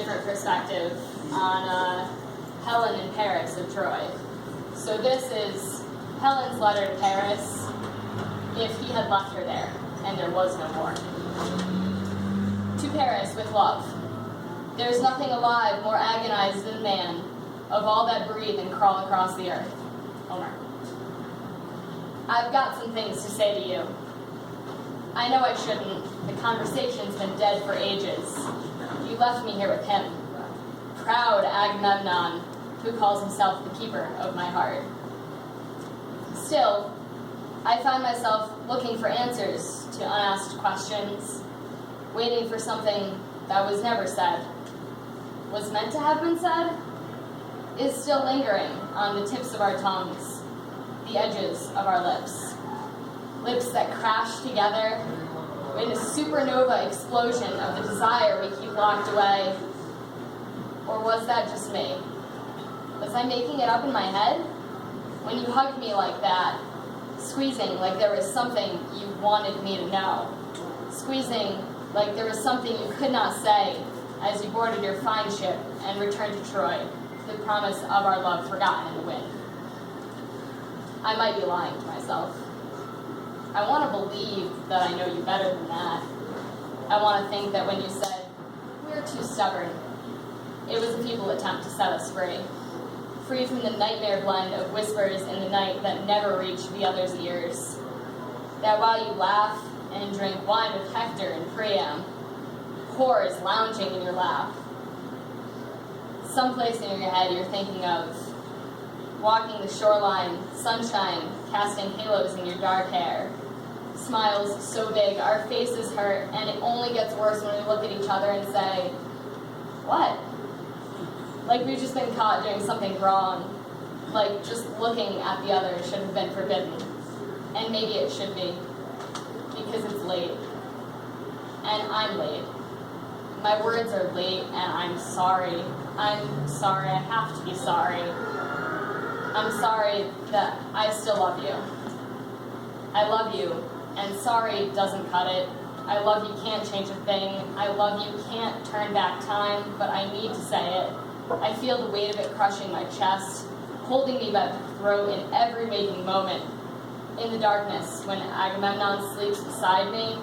different perspective on Helen in Paris of Troy. So this is Helen's letter to Paris if he had left her there and there was no more. To Paris with love. There is nothing alive more agonized than man, of all that breathe and crawl across the earth. Homer. I've got some things to say to you. I know I shouldn't. The conversation's been dead for ages. You left me here with him. Proud Agamemnon, who calls himself the keeper of my heart. Still, I find myself looking for answers to unasked questions, waiting for something that was never said, was meant to have been said, is still lingering on the tips of our tongues, the edges of our lips. Lips that crash together in a supernova explosion of the desire we keep locked away. Or was that just me? Was I making it up in my head? When you hugged me like that, squeezing like there was something you wanted me to know, squeezing like there was something you could not say as you boarded your fine ship and returned to Troy, the promise of our love forgotten in the wind. I might be lying to myself. I want to believe that I know you better than that. I want to think that when you said, "We're too stubborn," it was a feeble attempt to set us free. Free from the nightmare blend of whispers in the night that never reach the other's ears. That while you laugh and drink wine with Hector and Priam, whores lounging in your lap. Someplace in your head you're thinking of walking the shoreline, sunshine casting halos in your dark hair. Smiles so big, our faces hurt, and it only gets worse when we look at each other and say, "What?" Like we've just been caught doing something wrong. Like just looking at the other should have been forbidden. And maybe it should be. Because it's late. And I'm late. My words are late, and I'm sorry. I'm sorry. I have to be sorry. I'm sorry that I still love you. I love you, and sorry doesn't cut it. I love you can't change a thing. I love you can't turn back time, but I need to say it. I feel the weight of it crushing my chest, holding me by the throat in every waking moment. In the darkness, when Agamemnon sleeps beside me,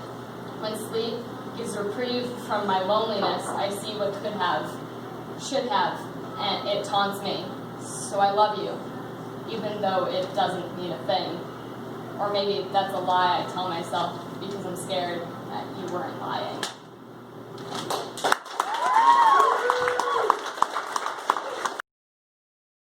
when sleep gives reprieve from my loneliness, I see what could have, should have, and it taunts me. So I love you, even though it doesn't mean a thing. Or maybe that's a lie I tell myself because I'm scared that you weren't lying.